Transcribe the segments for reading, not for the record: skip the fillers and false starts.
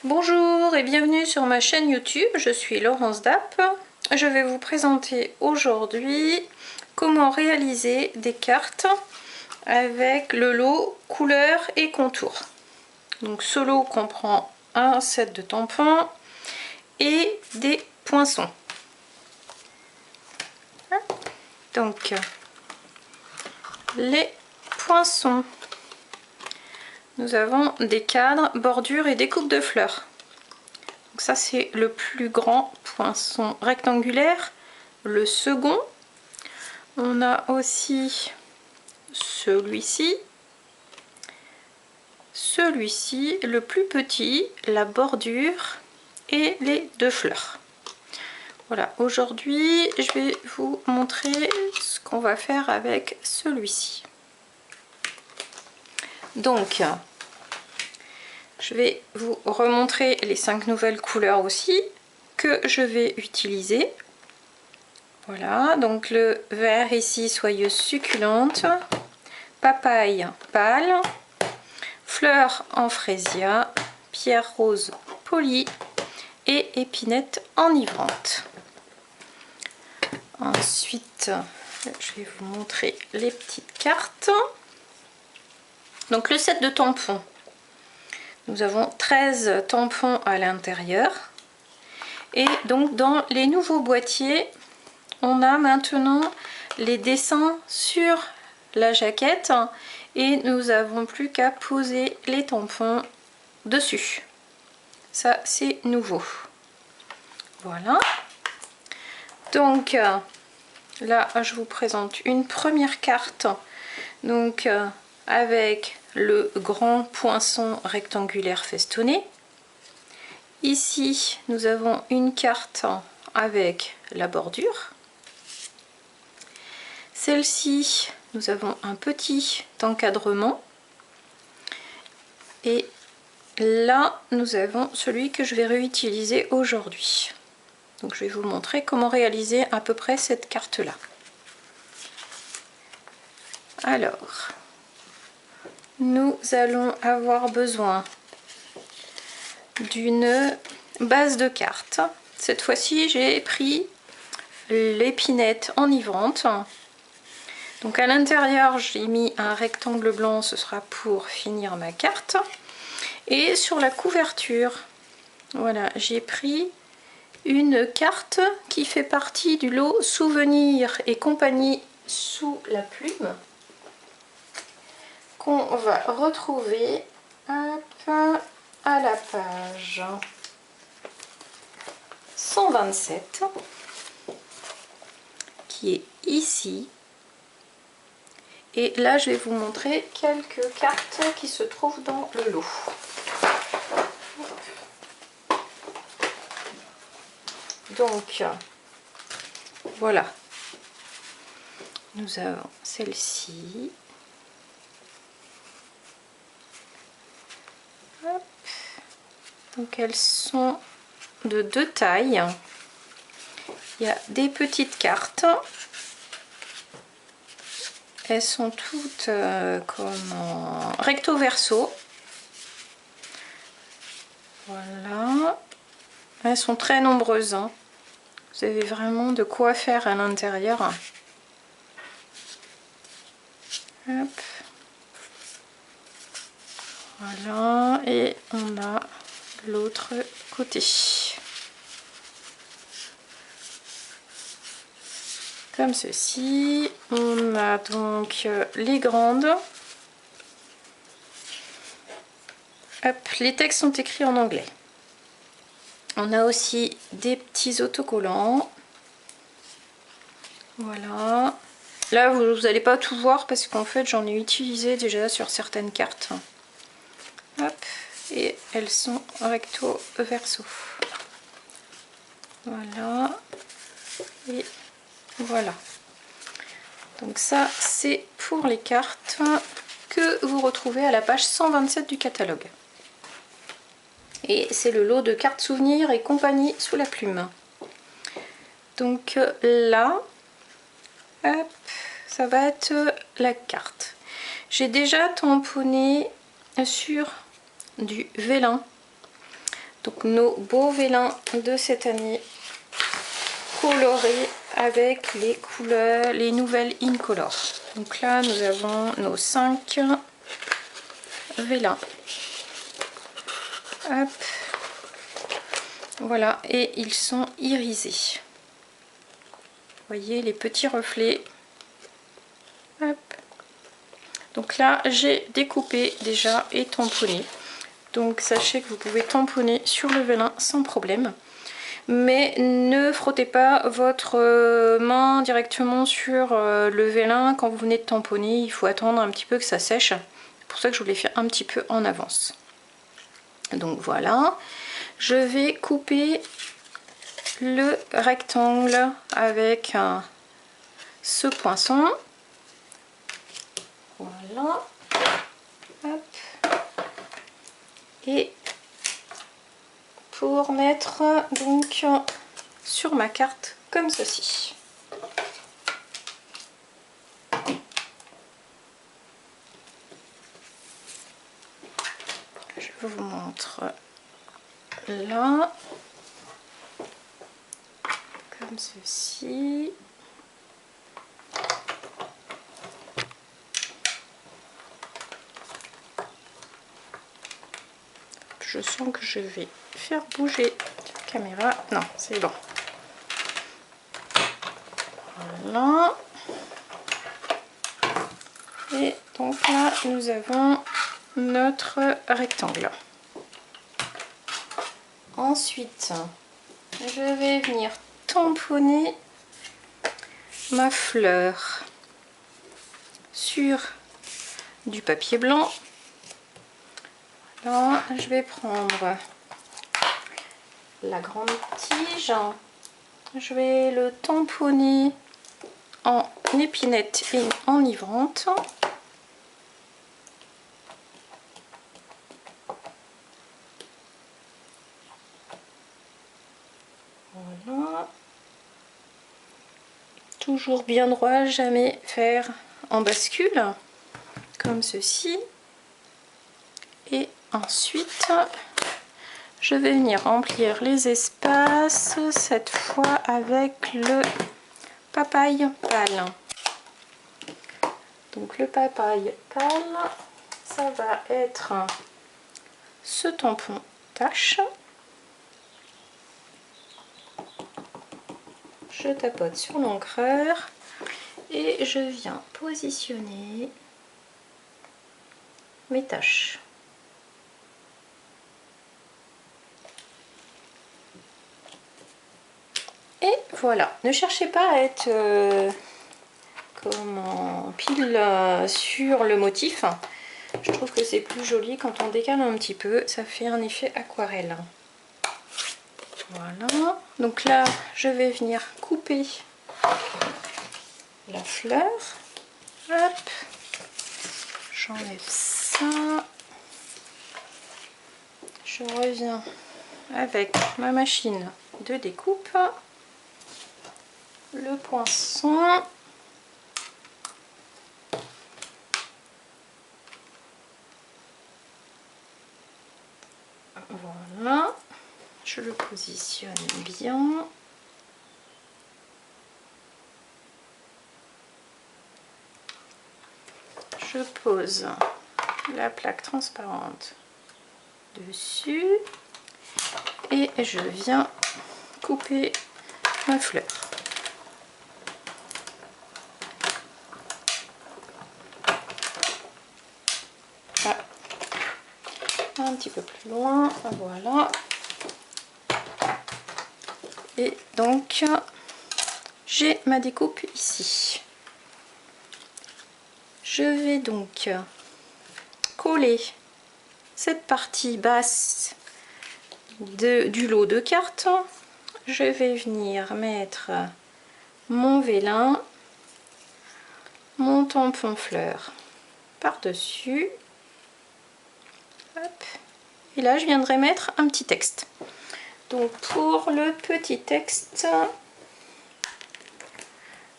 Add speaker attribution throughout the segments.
Speaker 1: Bonjour et bienvenue sur ma chaîne YouTube, je suis Laurence Dapp. Je vais vous présenter aujourd'hui comment réaliser des cartes avec le lot couleurs et contours. Donc ce lot comprend un set de tampons et des poinçons. Donc les poinçons. Nous avons des cadres, bordures et découpes de fleurs. Donc ça c'est le plus grand poinçon rectangulaire. Le second, on a aussi celui-ci, le plus petit, la bordure et les deux fleurs. Voilà, aujourd'hui je vais vous montrer ce qu'on va faire avec celui-ci. Donc, je vais vous remontrer les 5 nouvelles couleurs aussi que je vais utiliser. Voilà, donc le vert ici, soyeuse succulente, papaye pâle, fleurs en frésia, pierre rose polie et épinette enivrante. Ensuite, je vais vous montrer les petites cartes. Donc le set de tampons, nous avons 13 tampons à l'intérieur. Et donc dans les nouveaux boîtiers, on a maintenant les dessins sur la jaquette et nous n'avons plus qu'à poser les tampons dessus. Ça c'est nouveau. Voilà. Donc là je vous présente une première carte. Donc avec le grand poinçon rectangulaire festonné. Ici, nous avons une carte avec la bordure. Celle-ci, nous avons un petit encadrement. Et là, nous avons celui que je vais réutiliser aujourd'hui. Donc, je vais vous montrer comment réaliser à peu près cette carte-là. Alors, nous allons avoir besoin d'une base de carte. Cette fois-ci, j'ai pris l'épinette enivrante. Donc à l'intérieur, j'ai mis un rectangle blanc, ce sera pour finir ma carte. Et sur la couverture, voilà, j'ai pris une carte qui fait partie du lot Souvenirs et compagnie sous la plume, qu'on va retrouver à la page 127, qui est ici. Et là, je vais vous montrer quelques cartes qui se trouvent dans le lot. Donc, voilà. Nous avons celle-ci. Donc elles sont de deux tailles. Il y a des petites cartes. Elles sont toutes comme en recto verso. Voilà. Elles sont très nombreuses. Hein. Vous avez vraiment de quoi faire à l'intérieur. Hop. Voilà. Et on a l'autre côté. Comme ceci. On a donc les grandes. Hop, les textes sont écrits en anglais. On a aussi des petits autocollants. Voilà. Là, vous n'allez pas tout voir parce qu'en fait, j'en ai utilisé déjà sur certaines cartes. Hop. Et elles sont recto verso. Voilà. Et voilà. Donc ça, c'est pour les cartes que vous retrouvez à la page 127 du catalogue. Et c'est le lot de cartes souvenirs et compagnie sous la plume. Donc là, hop, ça va être la carte. J'ai déjà tamponné sur du vélin. Donc nos beaux vélins de cette année colorés avec les couleurs, les nouvelles Incolor. Donc là nous avons nos 5 vélins. Hop. Voilà, et ils sont irisés. Vous voyez les petits reflets. Hop. Donc là j'ai découpé déjà et tamponné. Donc sachez que vous pouvez tamponner sur le vélin sans problème. Mais ne frottez pas votre main directement sur le vélin quand vous venez de tamponner. Il faut attendre un petit peu que ça sèche. C'est pour ça que je vous l'ai fait un petit peu en avance. Donc voilà. Je vais couper le rectangle avec ce poinçon. Voilà. Hop. Et pour mettre donc sur ma carte comme ceci. Je vous montre là, comme ceci. Je sens que je vais faire bouger la caméra. Non, c'est bon. Voilà. Et donc là, nous avons notre rectangle. Ensuite, je vais venir tamponner ma fleur sur du papier blanc. Là, je vais prendre la grande tige. Je vais le tamponner en épinette et enivrante. Voilà. Toujours bien droit, jamais faire en bascule, comme ceci. Et ensuite, je vais venir remplir les espaces, cette fois avec le papaye pâle. Donc le papaye pâle, ça va être ce tampon tache. Je tapote sur l'encreur et je viens positionner mes taches. Et voilà, ne cherchez pas à être pile sur le motif. Je trouve que c'est plus joli quand on décale un petit peu, ça fait un effet aquarelle. Voilà, donc là je vais venir couper la fleur. Hop, j'enlève ça. Je reviens avec ma machine de découpe, le poinçon. Voilà, je le positionne bien. Je pose la plaque transparente dessus et je viens couper ma fleur. Ah. Un petit peu plus loin, voilà. Et donc j'ai ma découpe ici. Je vais donc coller cette partie basse du lot de cartes. Je vais venir mettre mon vélin, mon tampon fleur par-dessus. Et là, je viendrai mettre un petit texte. Donc pour le petit texte,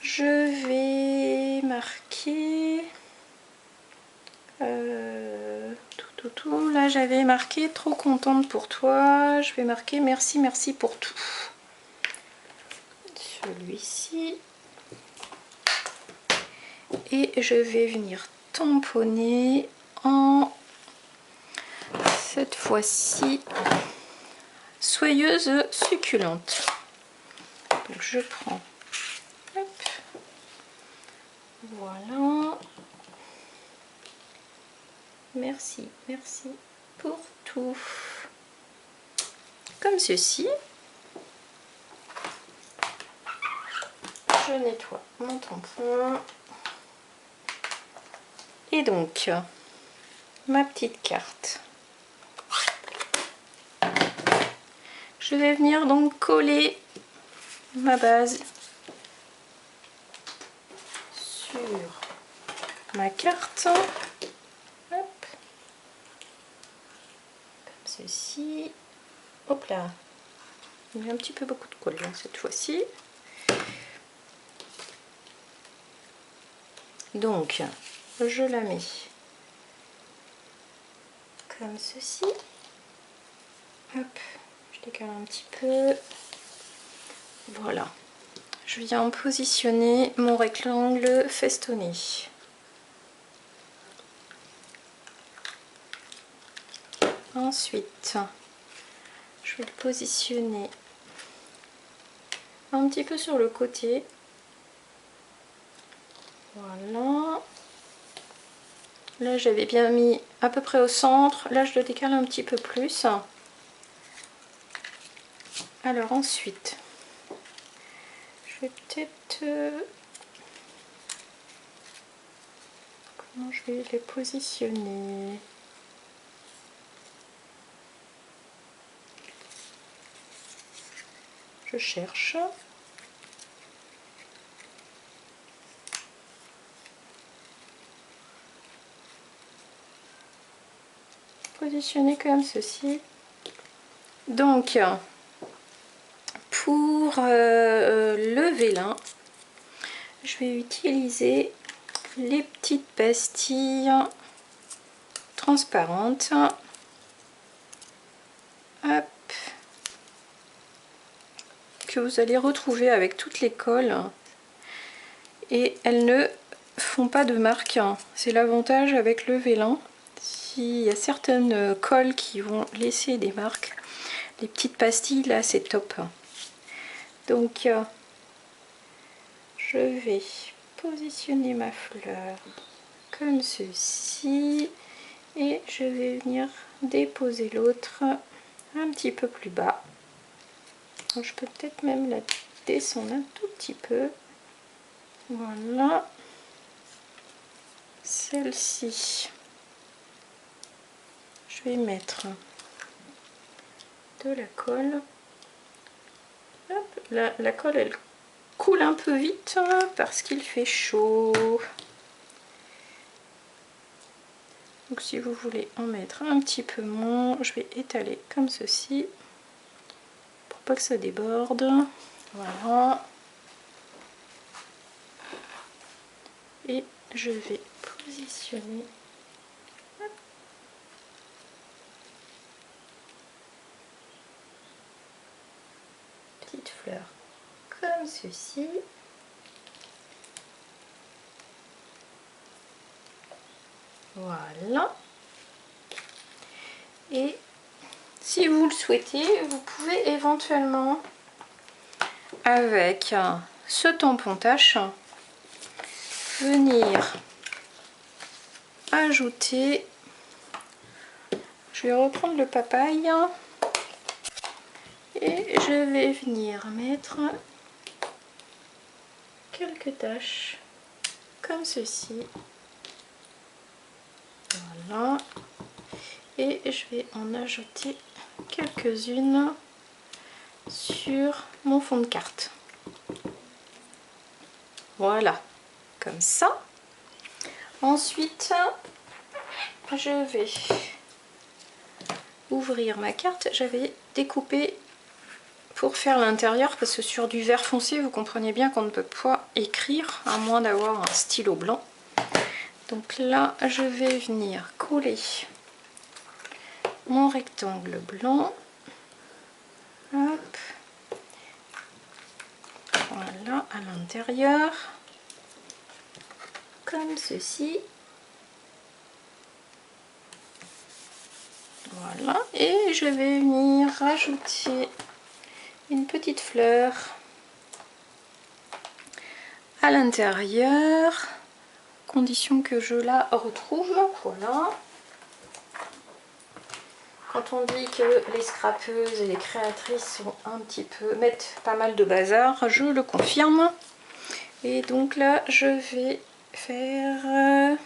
Speaker 1: je vais marquer toutou. Là j'avais marqué trop contente pour toi. Je vais marquer merci, merci pour tout. Celui-ci. Et je vais venir tamponner en cette fois-ci soyeuse succulente. Donc je prends, hop, voilà, merci, merci pour tout, comme ceci. Je nettoie mon tampon et donc ma petite carte. Je vais venir donc coller ma base sur ma carte, hop, comme ceci, hop là, il y a un petit peu beaucoup de colle cette fois-ci. Donc je la mets comme ceci, hop, je décale un petit peu, voilà. Je viens positionner mon rectangle festonné. Ensuite, je vais le positionner un petit peu sur le côté. Voilà. Là, j'avais bien mis à peu près au centre. Là, je le décale un petit peu plus. Alors ensuite, je vais peut-être... comment je vais les positionner? Je cherche. Positionner comme ceci. Donc, pour le vélin, je vais utiliser les petites pastilles transparentes. Hop, que vous allez retrouver avec toutes les colles. Et elles ne font pas de marque. C'est l'avantage avec le vélin. S'il y a certaines colles qui vont laisser des marques, les petites pastilles là c'est top. Donc je vais positionner ma fleur comme ceci et je vais venir déposer l'autre un petit peu plus bas. Donc, je peux peut-être même la descendre un tout petit peu. Voilà. Celle-ci, je vais mettre de la colle. Hop, la colle elle coule un peu vite parce qu'il fait chaud. Donc si vous voulez en mettre un petit peu moins, je vais étaler comme ceci pour pas que ça déborde. Voilà. Et je vais positionner petite fleur comme ceci. Voilà. Et si vous le souhaitez, vous pouvez éventuellement avec ce tampon tache venir ajouter, je vais reprendre le papaye et je vais venir mettre quelques taches comme ceci. Voilà. Et je vais en ajouter quelques-unes sur mon fond de carte. Voilà, comme ça. Ensuite, je vais ouvrir ma carte. J'avais découpé pour faire l'intérieur parce que sur du vert foncé, vous comprenez bien qu'on ne peut pas écrire à moins d'avoir un stylo blanc. Donc là, je vais venir coller mon rectangle blanc. Hop. Voilà, à l'intérieur, comme ceci. Voilà, et je vais venir rajouter une petite fleur à l'intérieur, condition que je la retrouve. Voilà. Quand on dit que les scrapeuses et les créatrices sont un petit peu, mettent pas mal de bazar, je le confirme. Et donc là, je vais faire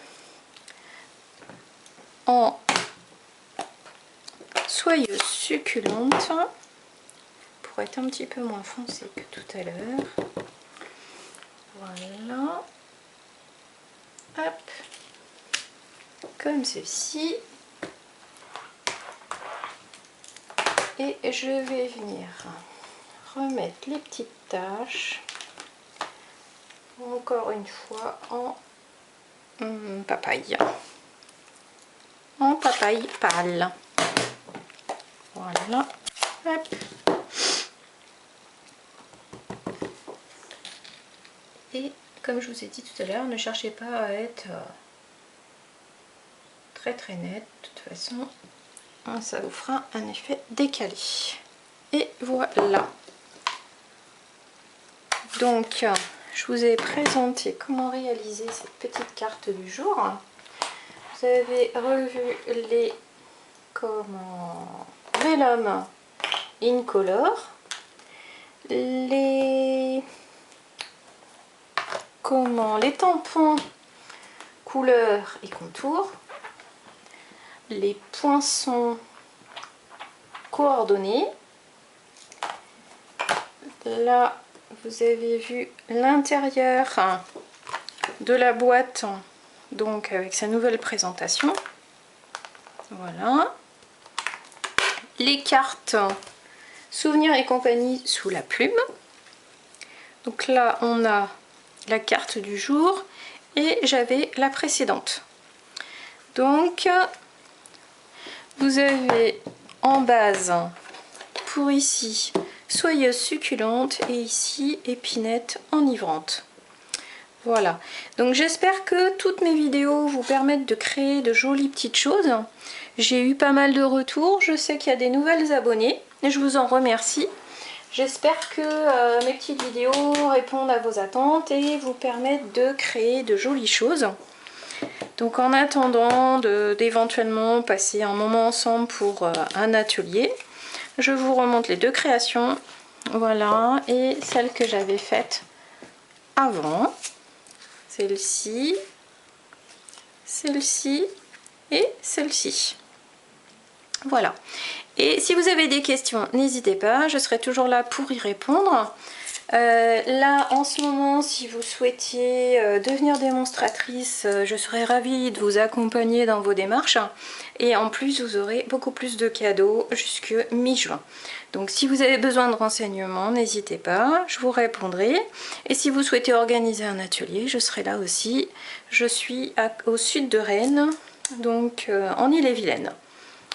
Speaker 1: en soyeuse succulente pour être un petit peu moins foncé que tout à l'heure. Voilà. Hop. Comme ceci. Et je vais venir remettre les petites taches, encore une fois, en papaye. En papaye pâle. Voilà. Hop. Et comme je vous ai dit tout à l'heure, ne cherchez pas à être très net. De toute façon, ça vous fera un effet décalé. Et voilà. Donc, je vous ai présenté comment réaliser cette petite carte du jour. Vous avez revu les vellum incolore, les tampons couleur et contour, les poinçons coordonnés. Là, vous avez vu l'intérieur de la boîte, donc avec sa nouvelle présentation. Voilà. Les cartes souvenirs et compagnie sous la plume. Donc là, on a la carte du jour et j'avais la précédente. Donc, vous avez en base pour ici soyeuse succulente et ici épinette enivrante. Voilà, donc j'espère que toutes mes vidéos vous permettent de créer de jolies petites choses. J'ai eu pas mal de retours, je sais qu'il y a des nouvelles abonnées et je vous en remercie. J'espère que mes petites vidéos répondent à vos attentes et vous permettent de créer de jolies choses. Donc en attendant d'éventuellement passer un moment ensemble pour un atelier, je vous remonte les deux créations, voilà, et celle que j'avais faite avant, celle-ci, celle-ci et celle-ci. Voilà. Et si vous avez des questions, n'hésitez pas, je serai toujours là pour y répondre. Là, en ce moment, si vous souhaitiez devenir démonstratrice, je serais ravie de vous accompagner dans vos démarches. Et en plus, vous aurez beaucoup plus de cadeaux jusque mi-juin. Donc, si vous avez besoin de renseignements, n'hésitez pas, je vous répondrai. Et si vous souhaitez organiser un atelier, je serai là aussi. Je suis au sud de Rennes, donc en Ille-et-Vilaine.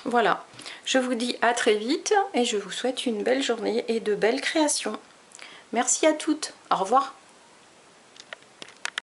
Speaker 1: Voilà, je vous dis à très vite et je vous souhaite une belle journée et de belles créations. Merci à toutes, au revoir.